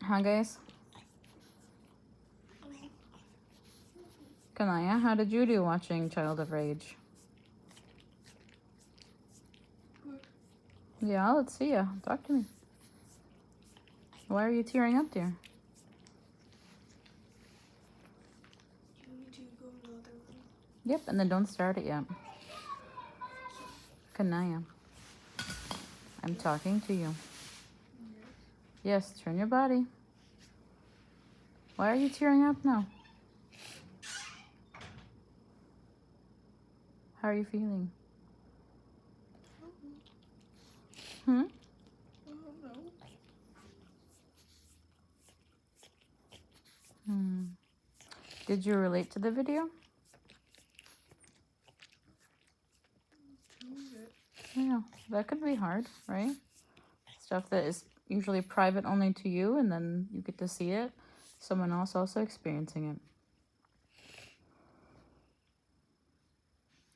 Huh, guys? Kanaya, how did you do watching Child of Rage? Yeah, let's see ya. Talk to me. Why are you tearing up, dear? You need to go in the other room. Yep, and then don't start it yet. Kanaya, I'm talking to you. Yes. Yes, turn your body. Why are you tearing up now? How are you feeling? Hmm? I don't know. Did you relate to the video? A little bit. Yeah, that could be hard, right? Stuff that is usually private only to you, and then you get to see it. Someone else also experiencing it.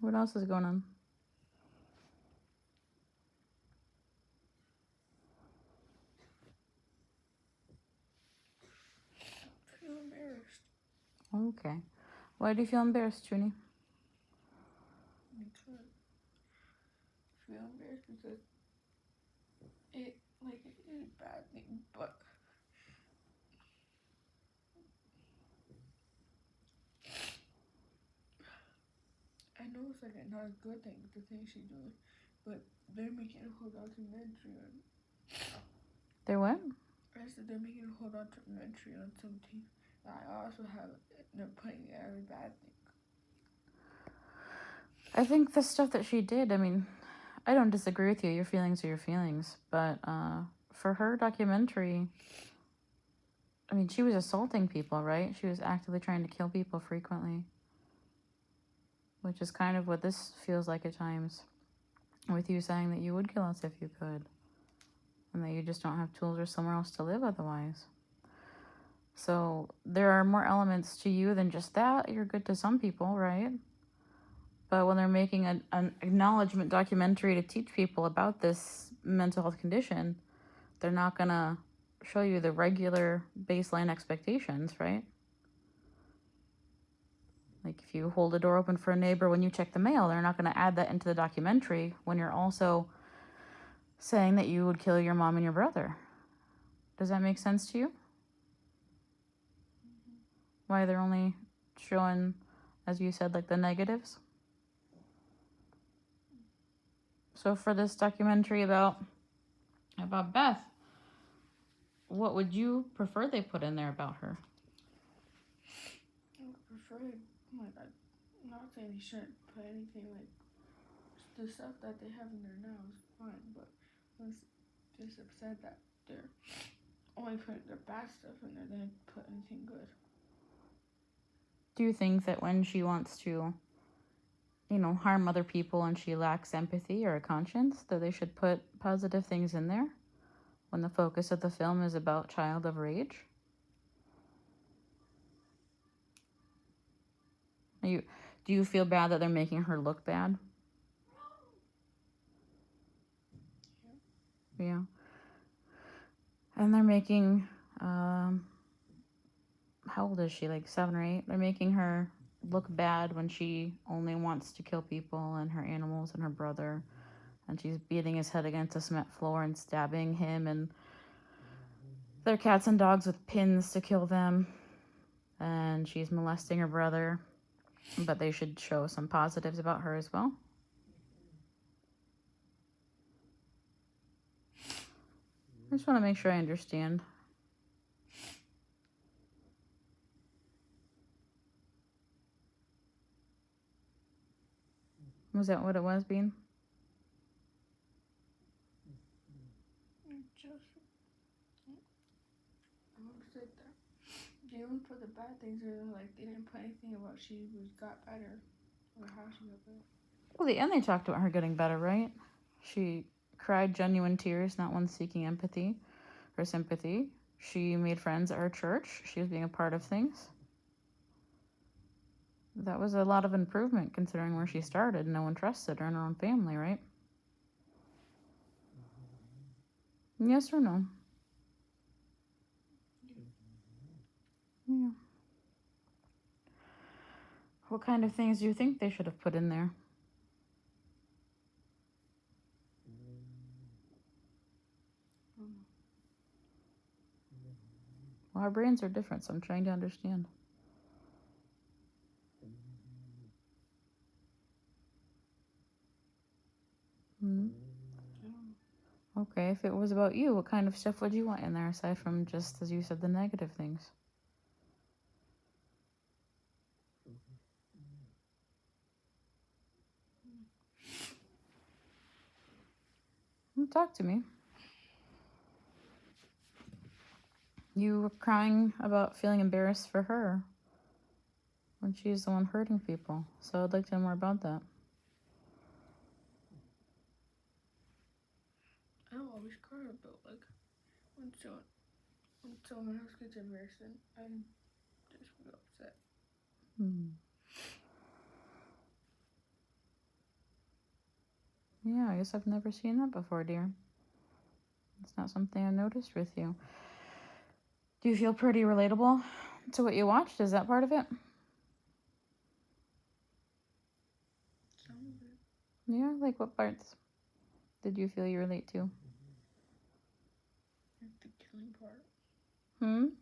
What else is going on? I feel embarrassed. Okay. Why do you feel embarrassed, Junie? Because I feel embarrassed because it is a bad thing, but I know it's not a good thing, the thing she's doing, but they're making a whole documentary on. They're what? I said they're making a whole documentary on something that I also have. They're putting it as a bad thing. I think the stuff that she did, I mean, I don't disagree with you. Your feelings are your feelings. But for her documentary, I mean, she was assaulting people, right? She was actively trying to kill people frequently, which is kind of what this feels like at times, with you saying that you would kill us if you could, and that you just don't have tools or somewhere else to live otherwise. So there are more elements to you than just that. You're good to some people, right? But when they're making an acknowledgement documentary to teach people about this mental health condition, they're not going to show you the regular baseline expectations, right? Like if you hold the door open for a neighbor when you check the mail, they're not going to add that into the documentary when you're also saying that you would kill your mom and your brother. Does that make sense to you? Why they're only showing, as you said, like the negatives? So for this documentary about Beth, what would you prefer they put in there about her? I would prefer, I'm not saying they shouldn't put anything like the stuff that they have in there now is fine, but I'm just upset that they're only putting their bad stuff in there, they didn't put anything good. Do you think that when she wants to, harm other people and she lacks empathy or a conscience, that they should put positive things in there when the focus of the film is about Child of Rage? Do you feel bad that they're making her look bad? Yeah. And they're making, how old is she? Like 7 or 8? They're making her look bad when she only wants to kill people and her animals and her brother. And she's beating his head against the cement floor and stabbing him and their cats and dogs with pins to kill them. And she's molesting her brother. But they should show some positives about her as well. I just want to make sure I understand. Was that what it was, Bean? I'm upset that they only put the bad things in, like they didn't put anything about got better or how she got better. Well, the end they talked about her getting better, right? She cried genuine tears, not one seeking empathy or sympathy. She made friends at her church. She was being a part of things. That was a lot of improvement considering where she started. No one trusted her in her own family, right? Yes or no? What kind of things do you think they should have put in there? Well, our brains are different, so I'm trying to understand. Hmm. Okay, if it was about you, what kind of stuff would you want in there aside from just, as you said, the negative things? Talk to me. You were crying about feeling embarrassed for her when she's the one hurting people. So I'd like to know more about that. I don't always cry, but like when someone else gets embarrassed, I just feel upset. Yeah, I guess I've never seen that before, dear. It's not something I noticed with you. Do you feel pretty relatable to what you watched? Is that part of it? Some of it. Yeah, like what parts did you feel you relate to? Like the killing part. Killing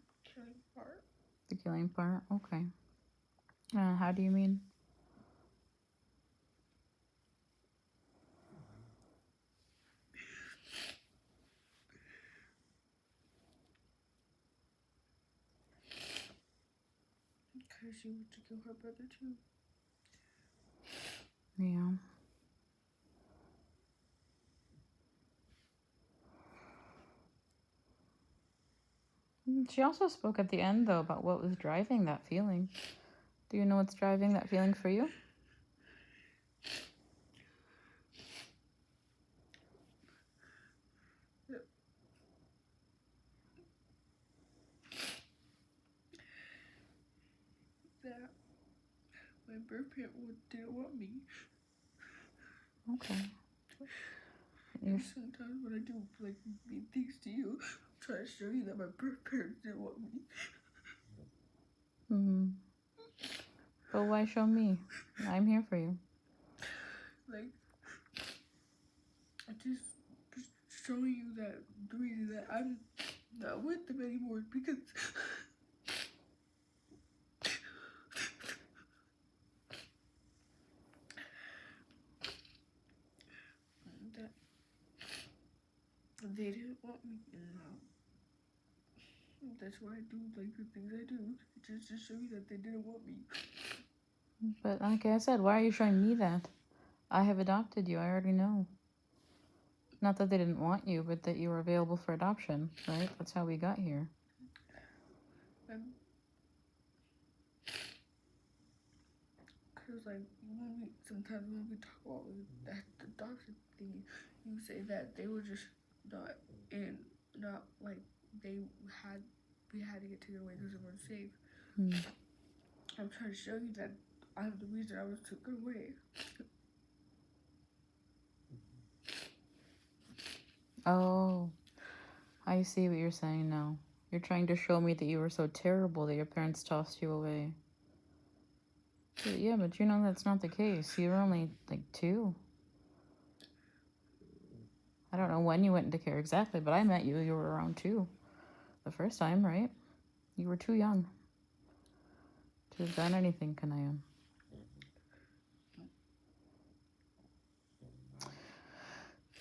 part. The killing part, okay. How do you mean? Because she wants to kill her brother too. Yeah. She also spoke at the end, though, about what was driving that feeling. Do you know what's driving that feeling for you? That my birth parent didn't want me. Okay. And sometimes when I do like mean things to you, I'm trying to show you that my birth parents didn't want me. But why show me? I'm here for you. Like, I just showing you that the reason that I'm not with them anymore is because that they didn't want me, and that's why I do like the things I do, just to show you that they didn't want me. But like I said, why are you showing me that? I have adopted you. I already know. Not that they didn't want you, but that you were available for adoption, right? That's how we got here. Cause like sometimes when we talk about that adoption thing, you say that they were just not like we had to get taken away because they weren't safe. I'm trying to show you that I'm the reason I was taken away. Oh, I see what you're saying now. You're trying to show me that you were so terrible that your parents tossed you away. Yeah, but you know that's not the case. You were only like 2. I don't know when you went into care exactly, but I met you. You were around 2 the first time, right? You were too young to have done anything, Kanaya.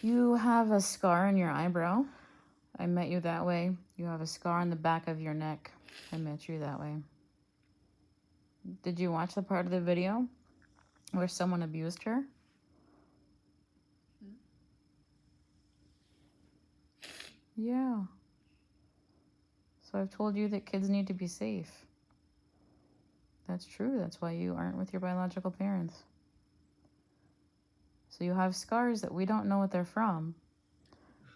You have a scar in your eyebrow. I met you that way. You have a scar on the back of your neck. I met you that way. Did you watch the part of the video where someone abused her? Yeah. So I've told you that kids need to be safe. That's true. That's why you aren't with your biological parents. So you have scars that we don't know what they're from.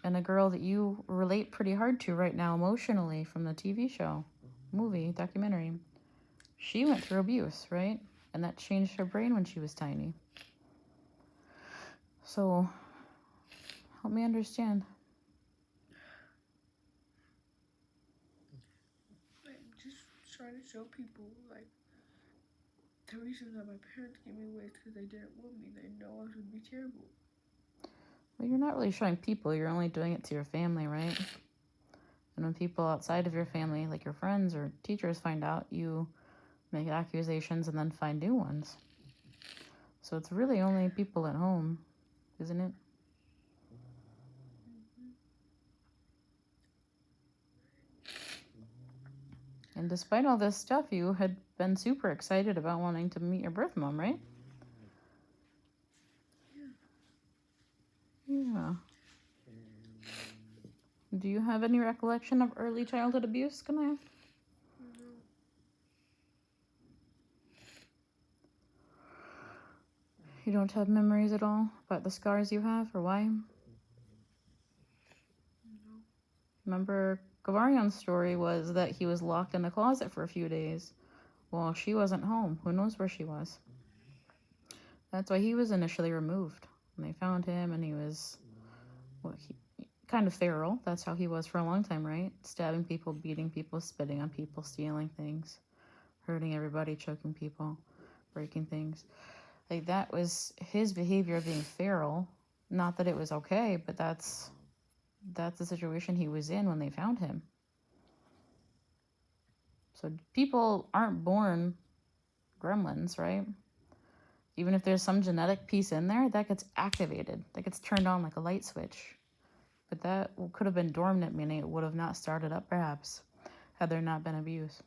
And a girl that you relate pretty hard to right now emotionally from the TV show, movie, documentary, she went through abuse, right? And that changed her brain when she was tiny. So help me understand. I'm just trying to show people like the reason that my parents gave me away is because they didn't want me. They know I would be terrible. Well, you're not really showing people. You're only doing it to your family, right? And when people outside of your family, like your friends or teachers, find out, you make accusations and then find new ones. So it's really only people at home, isn't it? And despite all this stuff, you had been super excited about wanting to meet your birth mom, right? Yeah. Do you have any recollection of early childhood abuse? Can I? No. You don't have memories at all about the scars you have, or why? No. Remember, Gavarion's story was that he was locked in a closet for a few days while she wasn't home. Who knows where she was? That's why he was initially removed. When they found him, and he was, well, kind of feral. That's how he was for a long time, right? Stabbing people, beating people, spitting on people, stealing things, hurting everybody, choking people, breaking things. Like, that was his behavior of being feral. Not that it was okay, but that's the situation he was in when they found him. So people aren't born gremlins, right? Even if there's some genetic piece in there, that gets activated, that gets turned on like a light switch. But that could have been dormant, meaning it would have not started up perhaps had there not been abuse.